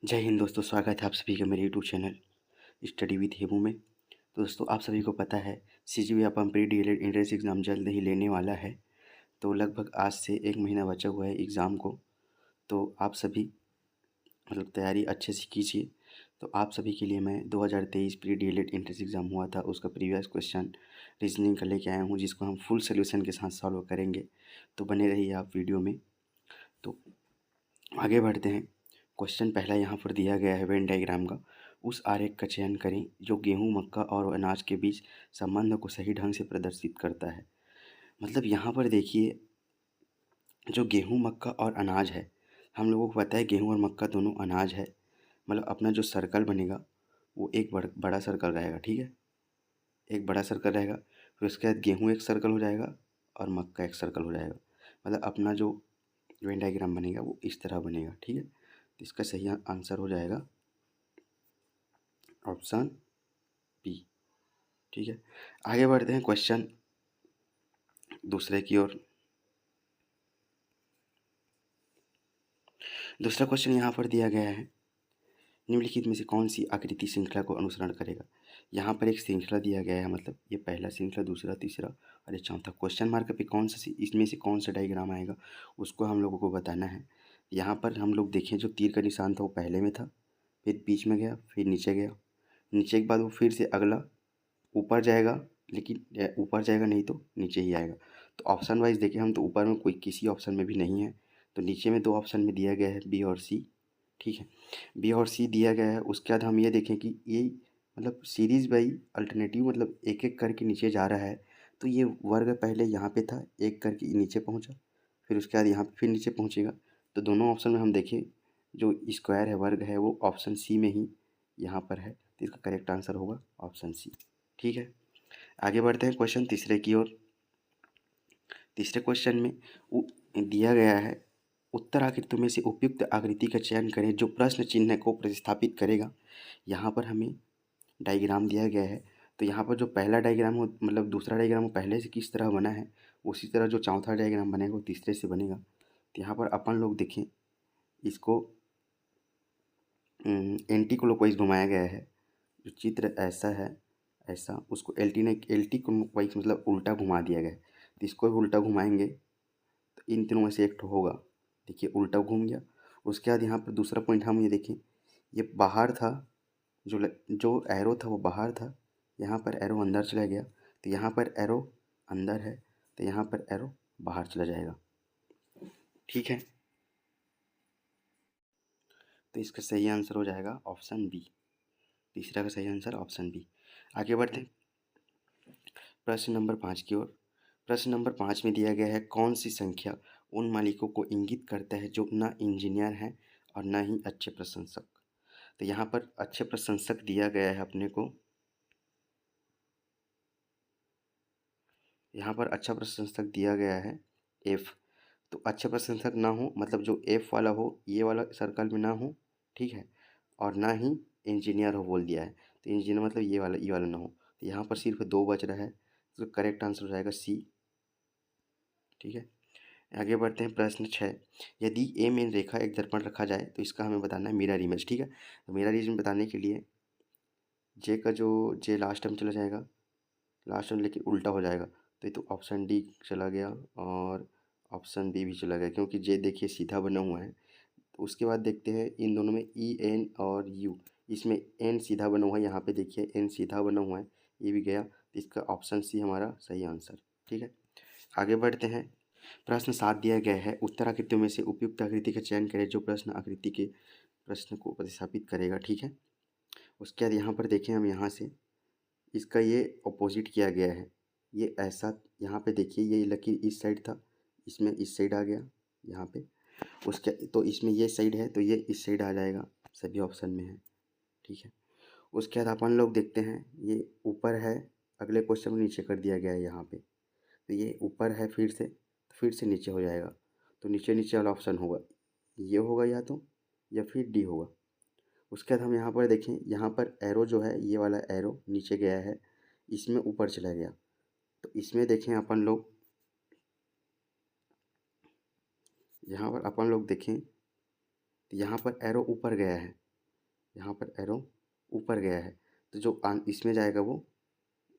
जय हिंद दोस्तों, स्वागत है आप सभी का मेरे YouTube channel study with Hemu में। तो दोस्तों, आप सभी को पता है CGP appam pre DElEd entrance exam जल्द ही लेने वाला है। तो लगभग आज से 1 महीना बचा हुआ है एग्ज़ाम को। तो आप सभी तैयारी अच्छे से कीजिए। तो आप सभी के लिए मैं 2023 प्री डीएलएड एंट्रेंस एग्ज़ाम हुआ था उसका प्रीवियस क्वेश्चन रीजनिंग का लेके आया हूँ, जिसको हम फुल सोल्यूशन के साथ सॉल्व करेंगे। तो बने रहिए आप वीडियो में। तो आगे बढ़ते हैं। क्वेश्चन पहला यहाँ पर दिया गया है वेन डायग्राम का। उस आरेख का चयन करें जो गेहूं, मक्का और अनाज के बीच संबंध को सही ढंग से प्रदर्शित करता है। मतलब यहाँ पर देखिए, जो गेहूं, मक्का और अनाज है, हम लोगों को पता है गेहूं और मक्का दोनों अनाज है। मतलब अपना जो सर्कल बनेगा वो एक बड़ा सर्कल रहेगा, ठीक है। एक बड़ा सर्कल रहेगा, फिर उसके बाद गेहूँ एक सर्कल हो जाएगा और मक्का एक सर्कल हो जाएगा। मतलब अपना जो वेन डायग्राम बनेगा वो इस तरह बनेगा, ठीक है। तो इसका सही आंसर हो जाएगा ऑप्शन बी, ठीक है। आगे बढ़ते हैं क्वेश्चन दूसरे की ओर। दूसरा क्वेश्चन यहाँ पर दिया गया है, निम्नलिखित में से कौन सी आकृति श्रृंखला को अनुसरण करेगा। यहाँ पर एक श्रृंखला दिया गया है, मतलब ये पहला श्रृंखला, दूसरा, तीसरा और ये चौथा। क्वेश्चन मार्क पे कौन सा इसमें से कौन सा डायग्राम आएगा उसको हम लोगों को बताना है। यहाँ पर हम लोग देखें, जो तीर का निशान था वो पहले में था, फिर बीच में गया, फिर नीचे गया, नीचे के बाद वो फिर से अगला ऊपर जाएगा, लेकिन ऊपर जाएगा नहीं तो नीचे ही आएगा। तो ऑप्शन वाइज देखें हम, तो ऊपर में कोई किसी ऑप्शन में भी नहीं है, तो नीचे में 2 ऑप्शन में दिया गया है बी और सी, ठीक है। बी और सी दिया गया है। उसके बाद हम ये देखें कि ये मतलब सीरीज़ बाई अल्टरनेटिव, मतलब एक एक करके नीचे जा रहा है। तो ये वर्ग पहले यहाँ पे था, एक करके नीचे पहुँचा, फिर उसके बाद यहाँ पे फिर नीचे पहुँचेगा। तो दोनों ऑप्शन में हम देखें, जो स्क्वायर है, वर्ग है, वो ऑप्शन सी में ही यहाँ पर है। तो इसका करेक्ट आंसर होगा ऑप्शन सी, ठीक है। आगे बढ़ते हैं क्वेश्चन तीसरे की ओर। तीसरे क्वेश्चन में दिया गया है, उत्तर आकृतियों में से उपयुक्त आकृति का चयन करें जो प्रश्न चिन्ह को प्रतिस्थापित करेगा। यहाँ पर हमें डायग्राम दिया गया है। तो यहाँ पर जो पहला डायग्राम हो, मतलब दूसरा डायग्राम हो, पहले से किस तरह बना है, उसी तरह जो चौथा डायग्राम बनेगा वो तीसरे से बनेगा। तो यहाँ पर अपन लोग देखें, इसको एंटी क्लॉकवाइज घुमाया गया है। जो चित्र ऐसा है, ऐसा, उसको एल्टी क्लॉकवाइज मतलब उल्टा घुमा दिया गया है। तो इसको भी उल्टा घुमाएंगे तो इन तीनों में से एक ठो होगा। देखिए उल्टा घूम गया। उसके बाद यहाँ पर दूसरा पॉइंट हम ये देखें, ये बाहर था, जो एरो था वो बाहर था, यहाँ पर एरो अंदर चला गया। तो यहाँ पर एरो अंदर है, तो यहाँ पर एरो बाहर चला जाएगा, ठीक है। तो इसका सही आंसर हो जाएगा ऑप्शन बी। तीसरा का सही आंसर ऑप्शन बी। आगे बढ़ते हैं प्रश्न नंबर 5 की ओर। प्रश्न नंबर 5 में दिया गया है, कौन सी संख्या उन मालिकों को इंगित करता है जो ना इंजीनियर हैं और ना ही अच्छे प्रशंसक। तो यहाँ पर अच्छे प्रशंसक दिया गया है अपने को। यहाँ पर अच्छा प्रशंसक दिया गया है एफ। तो अच्छा प्रशंसक ना हो, मतलब जो एफ वाला हो, ये वाला सर्कल में ना हो, ठीक है, और ना ही इंजीनियर हो बोल दिया है। तो इंजीनियर मतलब ये वाला ना हो। तो यहाँ पर सिर्फ 2 बच रहा है, तो करेक्ट आंसर हो जाएगा सी, ठीक है। आगे बढ़ते हैं प्रश्न 6। यदि ए में रेखा एक दर्पण रखा जाए तो इसका हमें बताना है मिरर इमेज, ठीक है। तो मिरर इमेज बताने के लिए जे का जो जे लास्ट टाइम चला जाएगा, लास्ट टाइम लेकिन उल्टा हो जाएगा। तो ये तो ऑप्शन डी चला गया और ऑप्शन बी भी चला गया, क्योंकि जे देखिए सीधा बना हुआ है। तो उसके बाद देखते हैं इन दोनों में ई एन और यू, इसमें एन सीधा बना हुआ है, यहाँ पे देखिए एन सीधा बना हुआ है, ये भी गया। तो इसका ऑप्शन सी हमारा सही आंसर, ठीक है। आगे बढ़ते हैं। प्रश्न 7 दिया गया है, उत्तर आकृतियों में से उपयुक्त आकृति का चयन करें जो प्रश्न आकृति के प्रश्न को प्रतिस्थापित करेगा, ठीक है। उसके बाद यहाँ पर देखें हम, यहाँ से इसका ये अपोजिट किया गया है। ये ऐसा, यहाँ पे देखिए ये लकीर इस साइड था, इसमें इस साइड आ गया यहाँ पे। उसके तो इसमें ये साइड है तो ये इस साइड आ जाएगा, सभी ऑप्शन में है, ठीक है। उसके बाद अपन लोग देखते हैं, ये ऊपर है, अगले क्वेश्चन में नीचे कर दिया गया है यहाँ पे। तो ये ऊपर है, फिर से नीचे हो जाएगा। तो नीचे नीचे वाला ऑप्शन होगा, ये होगा या फिर डी होगा। उसके बाद हम यहाँ पर देखें, यहाँ पर एरो जो है, ये वाला एरो नीचे गया है, इसमें ऊपर चला गया। तो इसमें देखें अपन लोग, यहाँ पर अपन लोग देखें तो यहाँ पर एरो ऊपर गया है, यहाँ पर एरो ऊपर गया है, तो जो इसमें जाएगा वो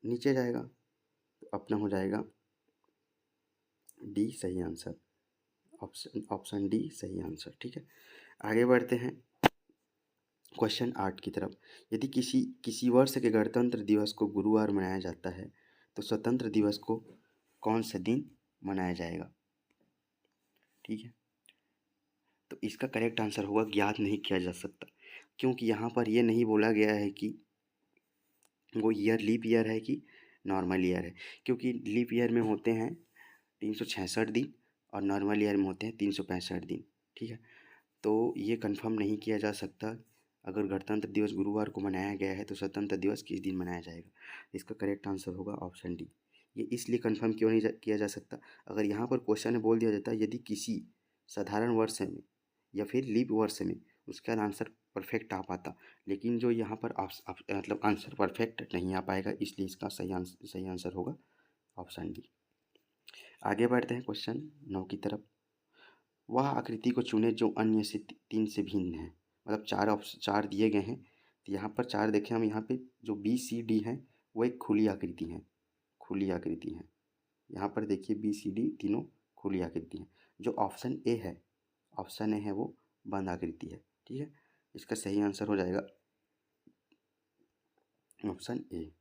नीचे जाएगा, तो अपना हो जाएगा डी सही आंसर। ऑप्शन डी सही आंसर। ठीक है, आगे बढ़ते हैं क्वेश्चन 8 की तरफ। यदि किसी वर्ष के गणतंत्र दिवस को गुरुवार मनाया जाता है तो स्वतंत्र दिवस को कौन सा दिन मनाया जाएगा? ठीक है, तो इसका करेक्ट आंसर होगा ज्ञात नहीं किया जा सकता, क्योंकि यहाँ पर ये नहीं बोला गया है कि वो ईयर लीप ईयर है कि नॉर्मल ईयर है, क्योंकि लीप ईयर में होते हैं 366 दिन और नॉर्मल ईयर में होते हैं 365 दिन। ठीक है, तो ये कंफर्म नहीं किया जा सकता अगर गणतंत्र दिवस गुरुवार को मनाया गया है तो स्वतंत्र दिवस किस दिन मनाया जाएगा। इसका करेक्ट आंसर होगा ऑप्शन डी। ये इसलिए कंफर्म क्यों नहीं किया जा सकता, अगर यहाँ पर क्वेश्चन में बोल दिया जाता है यदि किसी साधारण वर्ष में या फिर लीप वर्ष में, उसका आंसर परफेक्ट आ पाता, लेकिन जो यहाँ पर मतलब आंसर परफेक्ट नहीं आ पाएगा, इसलिए इसका सही आंसर होगा ऑप्शन डी। आगे बढ़ते हैं क्वेश्चन 9 की तरफ। वह आकृति को चुने जो अन्य से 3 से भिन्न है। मतलब चार दिए गए हैं, तो यहाँ पर 4 देखें हम, यहाँ पे जो बी सी डी है वो एक खुली आकृति है, खुली आकृति है। यहाँ पर देखिए बी सी डी तीनों खुली आकृति हैं। जो ऑप्शन ए है वो बंद आकृति है। ठीक है, इसका सही आंसर हो जाएगा ऑप्शन ए।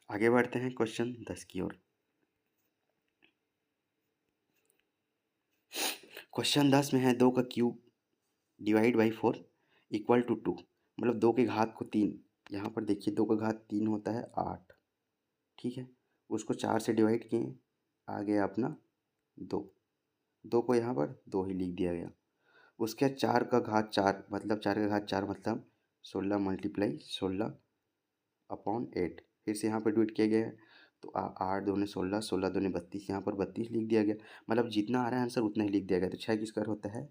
आगे बढ़ते हैं क्वेश्चन 10 की ओर। क्वेश्चन 10 में है 2 का cube divide by 4 equal to 2, मतलब 2 के घात को 3। यहाँ पर देखिए 2 का घात 3 होता है 8। ठीक है, उसको 4 से डिवाइड किए, आ गया अपना 2 को यहाँ पर 2 ही लिख दिया गया। उसके बाद 4 का घात 4, मतलब 4 का घात 4 मतलब 16 मल्टीप्लाई 16 अपॉन 8, फिर से यहाँ पर डिवाइड किया गया है, तो 8 दूने 16, 16 दूने 32, यहाँ पर 32 लिख दिया गया। मतलब जितना आ रहा है आंसर उतना ही लिख दिया गया। तो 6 की स्क्वायर होता है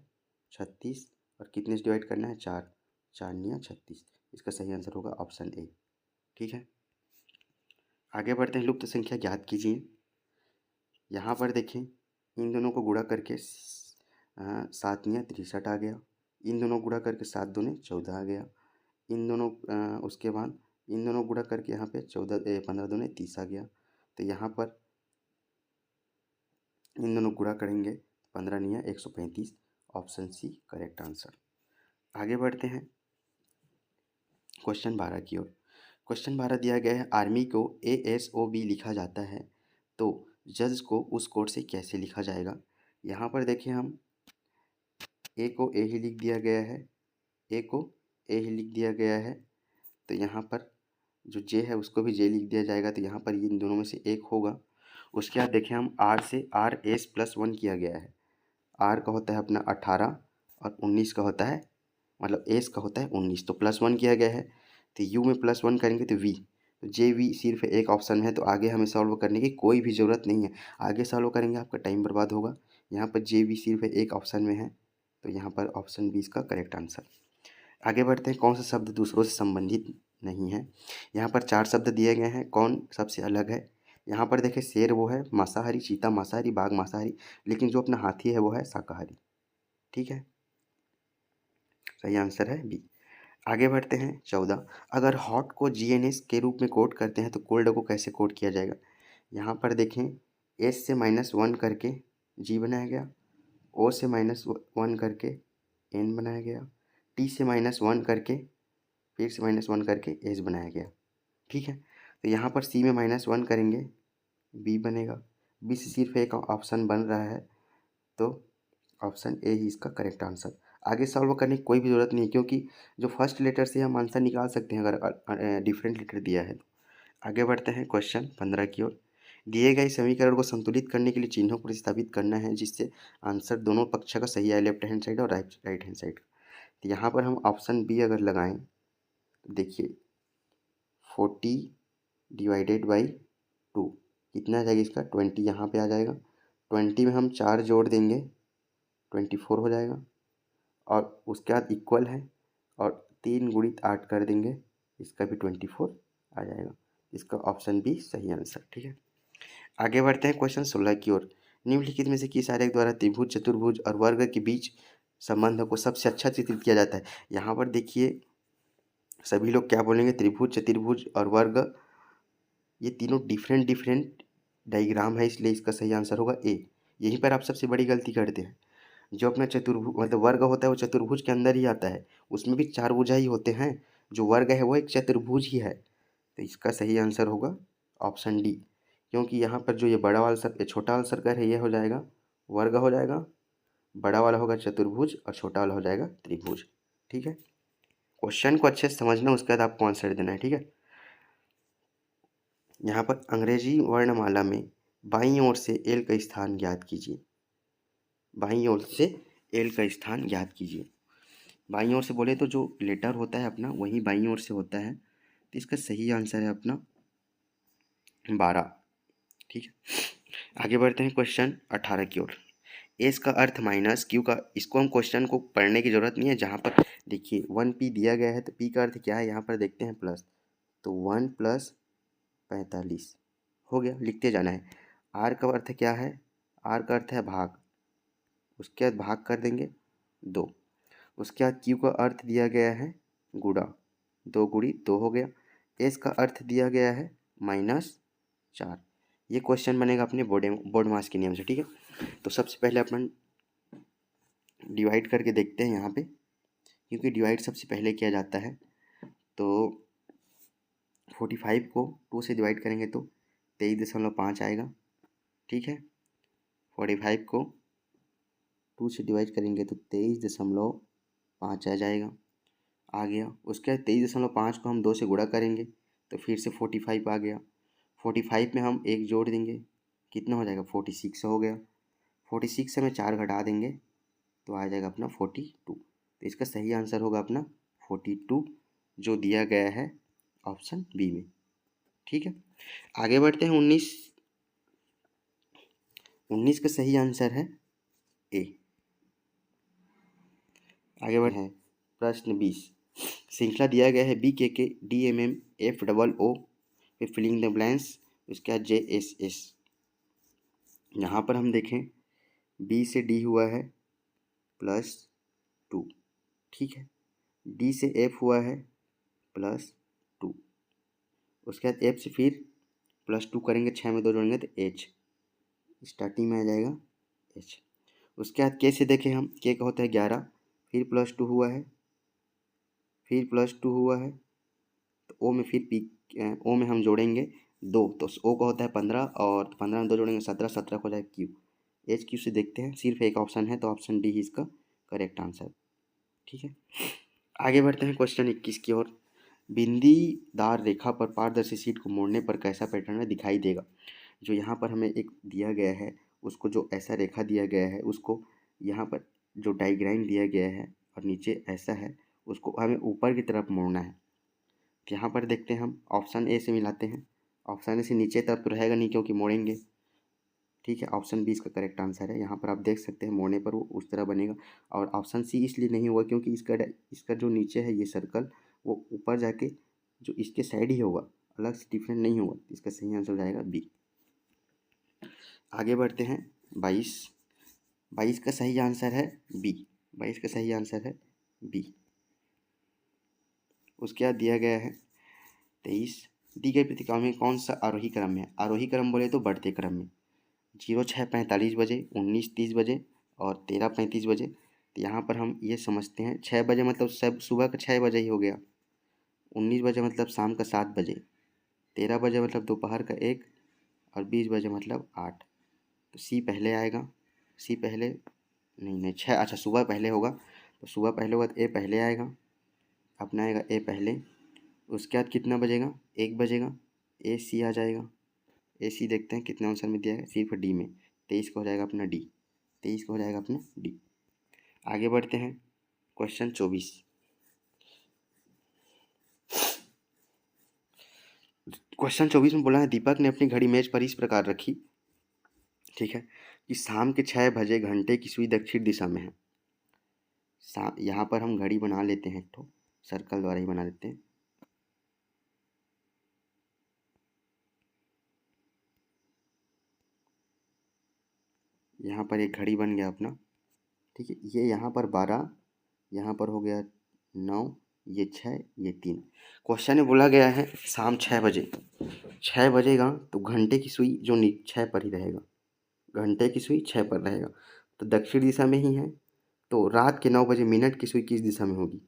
36, और कितने से डिवाइड करना है 4, 4 निया 36। इसका सही आंसर होगा ऑप्शन ए। ठीक है, आगे बढ़ते हैं। लुप्त संख्या ज्ञात कीजिए। यहाँ पर देखें, इन दोनों को गुणा करके 7 निया 63 आ गया, इन दोनों गुणा करके 7 दूने 14 आ गया, इन दोनों उसके बाद इन दोनों गुणा करके यहाँ पे 15 दूने 30 आ गया। तो यहाँ पर इन दोनों गुणा करेंगे 15 निया 135, ऑप्शन सी करेक्ट आंसर। आगे बढ़ते हैं क्वेश्चन 12 की ओर। क्वेश्चन 12 दिया गया है, आर्मी को ASOB लिखा जाता है तो जज को उस कोड से कैसे लिखा जाएगा। यहाँ पर देखें हम, ए को ए ही लिख दिया गया है, ए को ए ही लिख दिया गया है, तो यहाँ पर जो जे है उसको भी जे लिख दिया जाएगा, तो यहाँ पर इन दोनों में से एक होगा। उसके बाद देखें हम, आर से RS+1 किया गया है। आर का होता है अपना 18 और 19 का होता है, मतलब एस का होता है 19, तो +1 किया गया है, तो यू में +1 करेंगे तो वी, तो जे वी सिर्फ एक ऑप्शन में है, तो आगे हमें सॉल्व करने की कोई भी ज़रूरत नहीं है। आगे सॉल्व करेंगे आपका टाइम बर्बाद होगा। यहाँ पर जे वी सिर्फ एक ऑप्शन में है, तो यहाँ पर ऑप्शन बी इसका करेक्ट आंसर। आगे बढ़ते हैं, कौन सा शब्द दूसरों से संबंधित नहीं है। यहाँ पर 4 शब्द दिए गए हैं, कौन सबसे अलग है। यहाँ पर देखें, शेर वो है मांसाहारी, चीता मांसाहारी, बाघ मांसाहारी, लेकिन जो अपना हाथी है वो है शाकाहारी। ठीक है, सही आंसर है बी। आगे बढ़ते हैं 14। अगर हॉट को GNS के रूप में कोड करते हैं तो कोल्ड को कैसे कोड किया जाएगा। यहाँ पर देखें, एस से -1 करके जी बनाया गया, ओ से -1 करके एन बनाया गया, टी से -1 करके फिर से -1 करके एस बनाया गया। ठीक है, तो यहाँ पर सी में -1 करेंगे बी बनेगा, बी से सिर्फ एक ऑप्शन बन रहा है, तो ऑप्शन ए ही इसका करेक्ट आंसर। आगे सॉल्व करने की कोई भी ज़रूरत नहीं, क्योंकि जो फर्स्ट लेटर से हम आंसर निकाल सकते हैं अगर डिफरेंट लेटर दिया है तो। आगे बढ़ते हैं क्वेश्चन 15 की ओर। दिए गए समीकरण को संतुलित करने के लिए चिन्हों को प्रतिस्थापित करना है जिससे आंसर दोनों पक्ष का सही आए, लेफ्ट हैंड साइड और राइट हैंड साइड का। तो यहाँ पर हम ऑप्शन बी अगर लगाएं तो देखिए 40 डिवाइडेड बाई 2 कितना आ जाएगा, इसका 20 यहाँ पे आ जाएगा। 20 में हम 4 जोड़ देंगे 24 हो जाएगा, और उसके बाद इक्वल है, और 3 गुणित 8 कर देंगे, इसका भी 24 आ जाएगा। इसका ऑप्शन बी सही आंसर। ठीक है, आगे बढ़ते हैं क्वेश्चन 16 की ओर। निम्नलिखित में से किस आरेख द्वारा त्रिभुज, चतुर्भुज और वर्ग के बीच संबंध को सबसे अच्छा चित्रित किया जाता है। यहाँ पर देखिए सभी लोग क्या बोलेंगे, त्रिभुज, चतुर्भुज और वर्ग, ये तीनों डिफरेंट डिफरेंट डायग्राम है, इसलिए इसका सही आंसर होगा ए। यहीं पर आप सबसे बड़ी गलती करते हैं। जो अपना चतुर्भुज मतलब वर्ग होता है वो चतुर्भुज के अंदर ही आता है, उसमें भी चार भुजा ही होते हैं। जो वर्ग है वो एक चतुर्भुज ही है, तो इसका सही आंसर होगा ऑप्शन डी। क्योंकि यहाँ पर जो ये बड़ा वाला ये छोटा वाला सर्कल है, ये हो जाएगा वर्ग हो जाएगा, बड़ा वाला होगा चतुर्भुज और छोटा वाला हो जाएगा त्रिभुज। ठीक है, क्वेश्चन को अच्छे से समझना, उसके बाद आपको आंसर देना है। ठीक है, यहाँ पर अंग्रेजी वर्णमाला में बाईं ओर से एल का स्थान ज्ञात कीजिए। बाईं ओर से एल का स्थान ज्ञात कीजिए। बाईं ओर से बोले तो जो लेटर होता है अपना वही बाईं ओर से होता है, तो इसका सही आंसर है अपना 12। ठीक है, आगे बढ़ते हैं क्वेश्चन 18 की ओर। एस का अर्थ माइनस क्यू का, इसको हम क्वेश्चन को पढ़ने की जरूरत नहीं है। जहाँ पर देखिए 1p दिया गया है तो p का अर्थ क्या है, यहाँ पर देखते हैं प्लस, तो 1 + 45 हो गया, लिखते जाना है। आर का अर्थ क्या है, आर का अर्थ है भाग, उसके बाद भाग कर देंगे 2। उसके बाद क्यू का अर्थ दिया गया है गुणा, 2 × 2 हो गया। एस का अर्थ दिया गया है -4। ये क्वेश्चन बनेगा अपने बोर्ड मास के नियम से। ठीक है, तो सबसे पहले अपन डिवाइड करके देखते हैं यहाँ पे, क्योंकि डिवाइड सबसे पहले किया जाता है। तो 45 को 2 से डिवाइड करेंगे तो 23.5 आएगा। ठीक है, 45 को 2 से डिवाइड करेंगे तो 23.5 आ जाएगा, आ गया। उसके बाद 23.5 को हम 2 से गुणा करेंगे तो फिर से 45 आ गया। 45 में हम 1 जोड़ देंगे, कितना हो जाएगा 46 हो गया। 46 से हमें 4 घटा देंगे तो आ जाएगा अपना 42। तो इसका सही आंसर होगा अपना 42, जो दिया गया है ऑप्शन बी में। ठीक है, आगे बढ़ते हैं 19 का सही आंसर है ए। आगे बढ़े हैं प्रश्न 20। श्रृंखला दिया गया है BKK DMM FOO फिर फिलिंग द ब्लैंक्स, उसके बाद JSS। यहाँ पर हम देखें B से D हुआ है +2। ठीक है, D से F हुआ है +2। उसके बाद F से फिर +2 करेंगे, 6 में 2 जोड़ेंगे तो H, स्टार्टिंग में आ जाएगा H। उसके बाद K से देखें हम, K का होता है 11, फिर +2 हुआ है, फिर +2 हुआ है, तो O में फिर O में हम जोड़ेंगे 2, तो O का होता है 15 और 15 में 2 जोड़ेंगे 17, 17 को जाएगा Q। H Q से देखते हैं, सिर्फ एक ऑप्शन है तो ऑप्शन डी ही इसका करेक्ट आंसर। ठीक है, आगे बढ़ते हैं क्वेश्चन 21 की ओर। बिंदीदार रेखा पर पारदर्शी शीट को मोड़ने पर कैसा पैटर्न दिखाई देगा। जो यहाँ पर हमें एक दिया गया है, उसको जो ऐसा रेखा दिया गया है उसको यहाँ पर जो डायग्राम दिया गया है और नीचे ऐसा है, उसको हमें ऊपर की तरफ मोड़ना है। तो यहाँ पर देखते हैं, हम ऑप्शन ए से मिलाते हैं। ऑप्शन ए से नीचे तरफ तो रहेगा नहीं क्योंकि मोड़ेंगे। ठीक है, ऑप्शन बी इसका करेक्ट आंसर है। यहाँ पर आप देख सकते हैं मोड़ने पर वो उस तरह बनेगा। और ऑप्शन सी इसलिए नहीं हुआ क्योंकि इसका जो नीचे है ये सर्कल, वो ऊपर जाके जो इसके साइड ही होगा, अलग से डिफरेंट नहीं होगा। इसका सही आंसर हो जाएगा बी। आगे बढ़ते हैं 22 का सही आंसर है बी। 22 का सही आंसर है बी। उसके बाद दिया गया है 23। दी गई पत्रिका में कौन सा आरोही क्रम है। आरोही क्रम बोले तो बढ़ते क्रम में 06:45 बजे, 19:30 बजे और 13:35 बजे। तो यहाँ पर हम ये समझते हैं 6 बजे मतलब सब सुबह का 6 बजे ही हो गया, 19 बजे मतलब शाम का 7 बजे, 13 बजे मतलब दोपहर का 1 और 20 बजे मतलब 8। तो सी पहले आएगा, सी पहले नहीं 6, अच्छा सुबह पहले होगा, तो सुबह पहले होगा तो ए पहले आएगा, अपना आएगा ए पहले। उसके बाद कितना बजेगा, 1 बजेगा, ए सी आ जाएगा। ए सी देखते हैं कितने आंसर में दिया है, सिर्फ डी में। 23 का हो जाएगा अपना डी, 23 का हो जाएगा अपना डी। आगे बढ़ते हैं क्वेश्चन 24। क्वेश्चन 24 में बोला है दीपक ने अपनी घड़ी मेज पर इस प्रकार रखी, ठीक है, कि शाम के 6 बजे घंटे की सुई दक्षिण दिशा में है। यहाँ पर हम घड़ी बना लेते हैं, तो सर्कल द्वारा ही बना लेते हैं। यहाँ पर एक घड़ी बन गया अपना, ठीक है। ये यहाँ पर 12, यहाँ पर हो गया 9 ये 6, ये 3। क्वेश्चन में बोला गया है शाम 6 बजे, 6 बजेगा तो घंटे की सुई जो 6 पर ही रहेगा, घंटे की सुई 6 पर रहेगा, तो दक्षिण दिशा में ही है। तो रात के 9 बजे मिनट की सुई किस दिशा में होगी?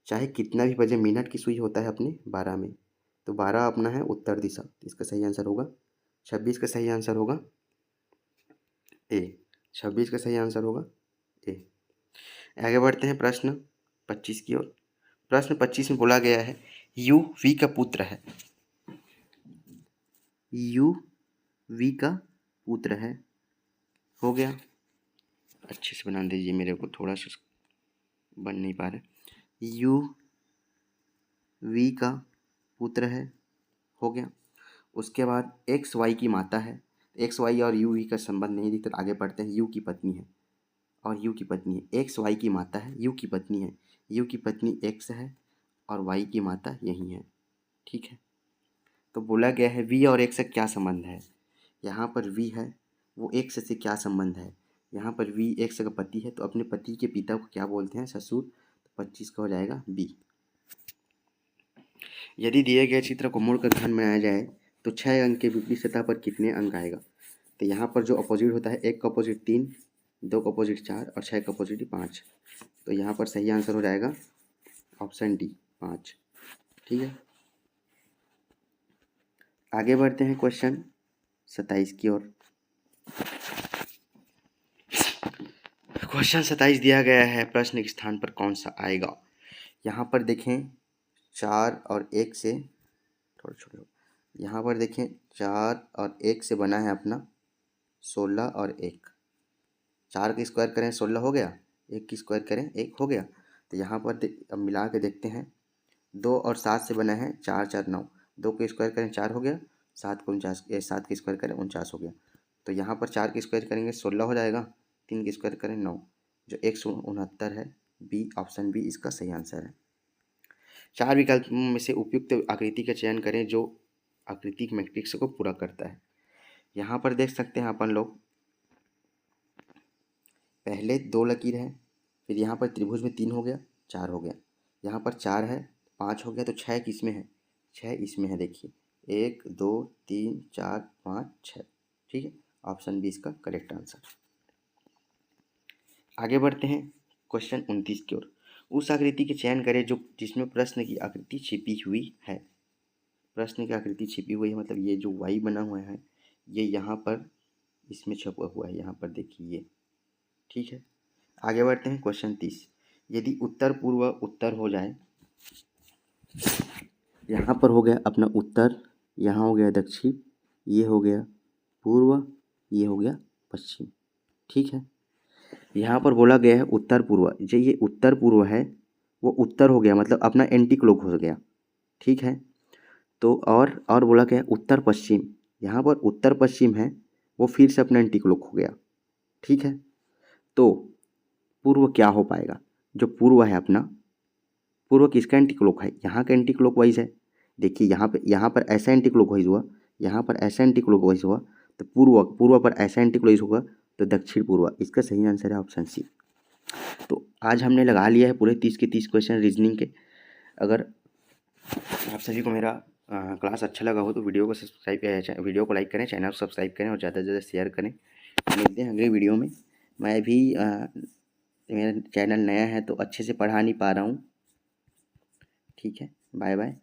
चाहे कितना भी बजे मिनट की सुई होता है अपने 12 में, तो 12 अपना है उत्तर दिशा, तो इसका सही आंसर होगा 26 का सही आंसर होगा ए। 26 का सही आंसर होगा ए। आगे बढ़ते हैं प्रश्न 25 की ओर। प्रश्न 25 में बोला गया है यू वी का पुत्र है, यू वी का पुत्र है। हो गया, अच्छे से बना दीजिए, मेरे को थोड़ा सा बन नहीं पा रहा। यू वी का पुत्र है, हो गया। उसके बाद एक्स वाई की माता है, एक्स वाई और यू वी का संबंध नहीं दिखता, आगे बढ़ते हैं। यू की पत्नी है और यू की पत्नी है, एक्स वाई की माता है, यू की पत्नी है, यू की पत्नी एक्स है और वाई की माता यही है, ठीक है। तो बोला गया है वी और एक्स से क्या संबंध है। यहाँ पर वी है, वो एक्स से क्या संबंध है। यहाँ पर वी एक्स का पति है, तो अपने पति के पिता को क्या बोलते हैं? ससुर। तो 25 का हो जाएगा बी। यदि दिए गए चित्र को मुड़कर घन बनाया जाए तो 6 अंक के विपरीत सतह पर कितने अंक आएगा? तो यहाँ पर जो अपोजिट होता है, एक का अपोजिट 3, 2 का अपोजिट 4 और 6 का अपोजिट 5। तो यहाँ पर सही आंसर हो जाएगा ऑप्शन डी 5, ठीक है। आगे बढ़ते हैं क्वेश्चन 27 की ओर। क्वेश्चन 27 दिया गया है प्रश्न के स्थान पर कौन सा आएगा। यहाँ पर देखें 4 और 1 से थोड़ा छोड़ो, यहाँ पर देखें 4 और 1 से बना है अपना 16 और 1। 4 की स्क्वायर करें 16 हो गया, 1 की स्क्वायर करें 1 हो गया। तो यहाँ पर अब मिला के देखते हैं, 2 और 7 से बना है 4 4 9, 2 की स्क्वायर करें 4 हो गया, 7 को 49, 7 की स्क्वायर करें 49 हो गया। तो यहाँ पर 4 की स्क्वायर करेंगे 16 हो जाएगा, 3 की स्क्वायर करें 9, जो 169 है। बी ऑप्शन बी इसका सही आंसर है। 4 विकल्पों में से उपयुक्त आकृति का चयन करें जो आकृतिक मैट्रिक्स को पूरा करता है। यहाँ पर देख सकते हैं अपन लोग, पहले 2 लकीर है, फिर यहाँ पर त्रिभुज में 3 हो गया, 4 हो गया, यहाँ पर 4 है, 5 हो गया, तो 6 किसमें है? 6 इसमें है, देखिए 1 2 3 4 5 6, ठीक है। ऑप्शन बी इसका करेक्ट आंसर। आगे बढ़ते हैं क्वेश्चन 29 की ओर। उस आकृति के चयन करें जो जिसमें प्रश्न की आकृति छिपी हुई है। प्रश्न की आकृति छिपी हुई है मतलब ये जो वाई बना हुआ है ये यहाँ पर इसमें छपा हुआ है, यहाँ पर देखिए ये, ठीक है। आगे बढ़ते हैं क्वेश्चन 30। यदि उत्तर पूर्व उत्तर हो जाए, यहाँ पर हो गया अपना उत्तर, यहाँ हो गया दक्षिण, ये हो गया पूर्व, ये हो गया पश्चिम, ठीक है। यहाँ पर बोला गया है उत्तर पूर्व, जो ये उत्तर पूर्व है वो उत्तर हो गया मतलब अपना एंटी क्लॉक हो गया, ठीक है। तो और बोला गया उत्तर पश्चिम, यहाँ पर उत्तर पश्चिम है वो फिर से अपना एंटी क्लॉक हो गया, ठीक है। तो पूर्व क्या हो पाएगा? जो पूर्व है अपना, पूर्व किसका एंटी क्लॉक है? यहाँ का एंटी क्लॉक वाइज है, देखिए यहाँ पर ऐसा एंटी क्लॉक वाइज हुआ, यहाँ पर ऐसा एंटी क्लॉक वाइज हुआ, तो पूर्व पर ऐसा एंटी क्लॉक होगा, तो दक्षिण पूर्व, इसका सही आंसर है ऑप्शन सी। तो आज हमने लगा लिया है पूरे 30 के 30 क्वेश्चन रीजनिंग के। अगर आप सभी को मेरा क्लास अच्छा लगा हो तो वीडियो को लाइक करें, चैनल को सब्सक्राइब करें और ज़्यादा से ज़्यादा शेयर करें। मिलते हैं अगले वीडियो में। मैं भी मेरा चैनल नया है तो अच्छे से पढ़ा नहीं पा रहा हूँ, ठीक है। Bye bye.